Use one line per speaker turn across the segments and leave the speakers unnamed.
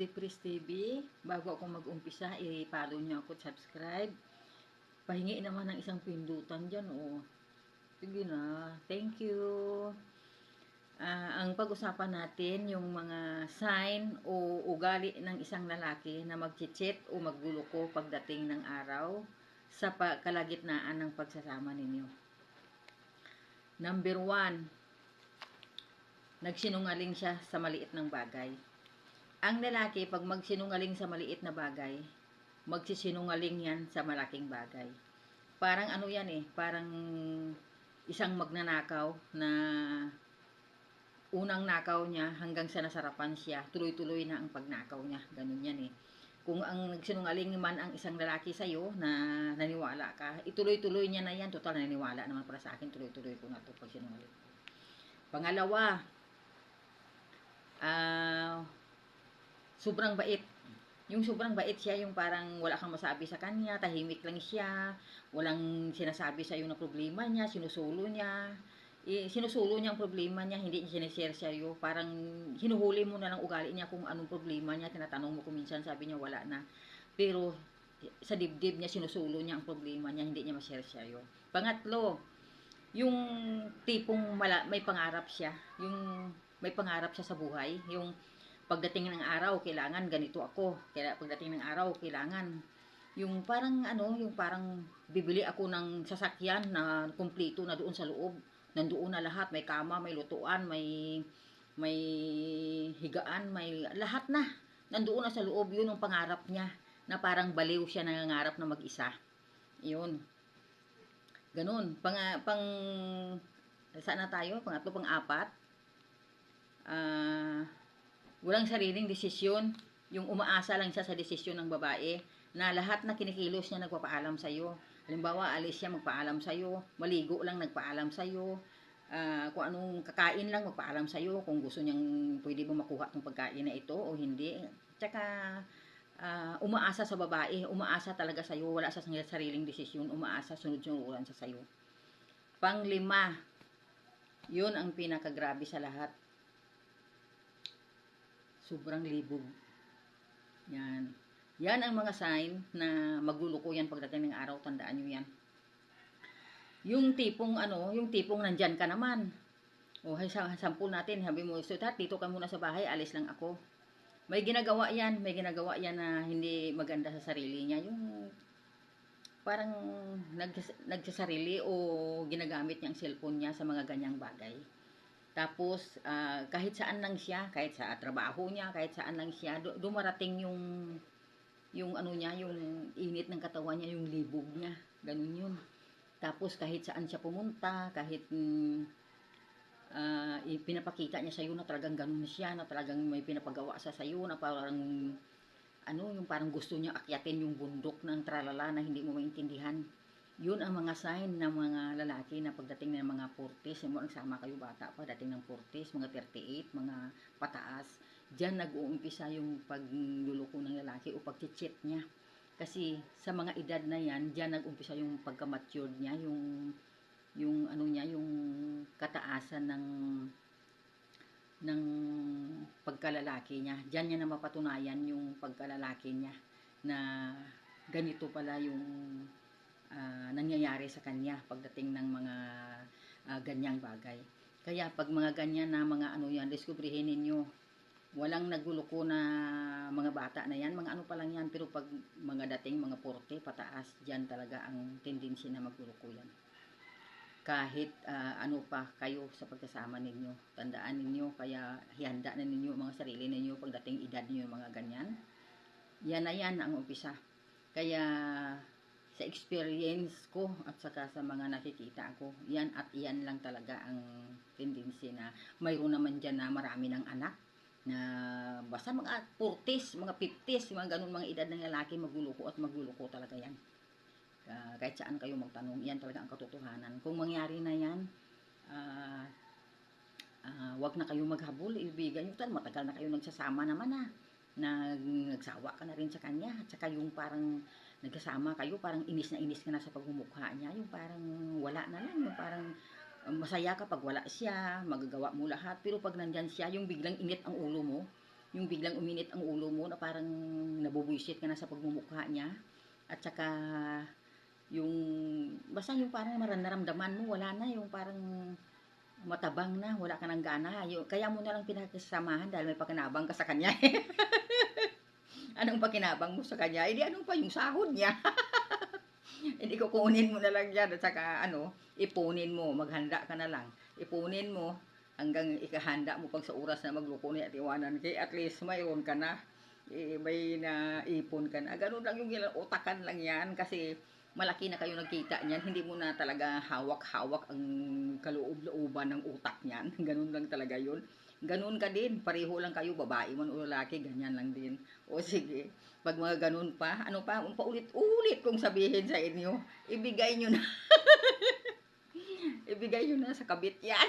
Depres TV. Bago ako mag-umpisa, i-follow niyo ako at subscribe. Pahingi naman ng isang pindutan dyan, oh. Sige na. Thank you. Ang pag-usapan natin, yung mga sign o ugali ng isang lalaki na mag-cheat o magluloko pagdating ng araw sa kalagitnaan ng pagsasama ninyo. Number 1, nagsinungaling siya sa maliit ng bagay. Ang lalaki, pag magsinungaling sa maliit na bagay, magsisinungaling yan sa malaking bagay. Parang ano yan parang isang magnanakaw na unang nakaw niya hanggang sa nasarapan siya, tuloy-tuloy na ang pagnakaw niya. Ganun yan Kung ang nagsinungaling man ang isang lalaki sa'yo na naniwala ka, ituloy-tuloy niya na yan. Total, naniwala naman para sa akin, tuloy-tuloy ko na ito pag sinungaling. Pangalawa, sobrang bait. Yung sobrang bait siya, yung parang wala kang masabi sa kanya, tahimik lang siya, walang sinasabi sa iyo na problema niya, sinusulo niya. Sinusulo niya ang problema niya, hindi niya sinishare sa iyo. Parang hinuhuli mo na lang ugali niya kung anong problema niya, tinatanong mo kung minsan, sabi niya wala na. Pero sa dibdib niya, sinusulo niya ang problema niya, hindi niya ma-share sa iyo. Pangatlo, yung tipong may pangarap siya, yung may pangarap siya sa buhay, yung pagdating ng araw, kailangan ganito ako. Kaya pagdating ng araw, kailangan yung parang yung parang bibili ako ng sasakyan na kumpleto na doon sa loob. Nandoon na lahat, may kama, may lutuan, may higaan, may lahat na. Nandoon na sa loob, yun ang pangarap niya na parang baliw siya nangangarap na mag-isa. Yun. Ganun. Saan na tayo? Pangatlo, pang-apat. Walang sariling desisyon, yung umaasa lang siya sa desisyon ng babae, na lahat na kinikilos niya nagpapaalam sa'yo. Halimbawa, alis siya, magpaalam sa'yo, maligo lang, nagpaalam sa'yo, kung anong kakain lang, magpaalam sa'yo, kung gusto niyang pwede mo makuha itong pagkain na ito o hindi. Tsaka, umaasa sa babae, umaasa talaga sa'yo, wala sa sariling desisyon, umaasa, sunod-sunuran sa sa'yo. Pang-5, yun ang pinakagrabe sa lahat. Sobrang libog. Yan. Yan ang mga sign na magluluko yan pagdating ng araw. Tandaan nyo yan. Yung tipong nandyan ka naman. O, sampul natin. Sabi mo, sweetheart, dito ka muna sa bahay. Alis lang ako. May ginagawa yan. May ginagawa yan na hindi maganda sa sarili niya. Yung parang nagsasarili o ginagamit niya ang cellphone niya sa mga ganyang bagay. Tapos, kahit saan lang siya, kahit sa trabaho niya, kahit saan lang siya, dumarating yung init ng katawan niya, yung libog niya. Ganun yun. Tapos, kahit saan siya pumunta, kahit pinapakita niya sa'yo na talagang ganun siya, na talagang may pinapagawa sa sa'yo, na parang, yung parang gusto niya akyatin yung bundok ng tralala na hindi mo maintindihan. Yun ang mga sign ng mga lalaki na pagdating ng mga 40s, yung nagsama kayo bata pa, dating ng 40s, mga 38, mga pataas, dyan nag-uumpisa yung pagluluko ng lalaki o pag-cheat niya. Kasi sa mga edad na yan, dyan nag-uumpisa yung pagka-matured niya, yung kataasan ng pagkalalaki niya. Dyan niya na mapatunayan yung pagkalalaki niya na ganito pala yung nangyayari sa kanya pagdating ng mga ganyang bagay. Kaya pag mga ganyan na mga diskubrihin ninyo, walang nagluluko na mga bata na yan, mga pa lang yan, pero pag mga dating mga 40 pataas, dyan talaga ang tendency na magluluko yan. Kahit pa kayo sa pagkasama ninyo, tandaan ninyo, kaya hihanda na ninyo mga sarili ninyo pagdating edad ninyo mga ganyan. Yan na yan ang umpisa. Kaya sa experience ko at saka sa mga nakikita ko, yan at yan lang talaga ang tendency na mayroon naman dyan na marami ng anak na basta mga 40s, mga 50s, mga ganun mga edad ng lalaki, magluluko at magluluko talaga yan. Kahit saan kayo magtanong, yan talaga ang katotohanan. Kung mangyari na yan, wag na kayong maghabol, ibigan nyo, matagal na kayo nagsasama naman nagsawa ka na rin sa kanya, at saka yung parang nagkasama kayo, parang inis ka na sa pagmumukha niya, yung parang wala na lang, yung parang masaya ka pag wala siya, magagawa mo lahat, pero pag nandyan siya, yung biglang init ang ulo mo, yung biglang uminit ang ulo mo na parang nabubwisit ka na sa pagmumukha niya. At saka yung basta yung parang naramdaman mo wala na, yung parang matabang na, wala ka ng gana. Kaya mo na lang pinakasamahan dahil may pakinabang ka sa kanya. Anong pakinabang mo sa kanya? Hindi anong pa yung sahod niya. Hindi kukunin mo na lang yan at saka ipunin mo, maghanda ka na lang. Ipunin mo hanggang ikahanda mo pag sa oras na magluko ni at iwanan kay at least mayroon ka na. May naipon ka na. Ganun lang yung utakan lang yan kasi malaki na kayo nagkita niyan. Hindi mo na talaga hawak-hawak ang kaloob-looban ng utak niyan. Ganun lang talaga yun. Ganun ka din. Pareho lang kayo, babae man o lalaki, ganyan lang din. O sige, pag mga ganun pa, paulit-ulit kong sabihin sa inyo, ibigay nyo na. Ibigay nyo na sa kabit yan.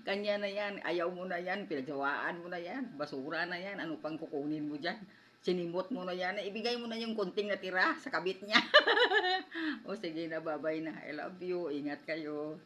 Kanya na yan, ayaw mo na yan, pinagsawaan mo na yan, basura na yan, ano pang kukunin mo dyan? Sinimot mo na yan, ibigay mo na yung konting natira sa kabit niya. O sige na, bye-bye na. I love you, ingat kayo.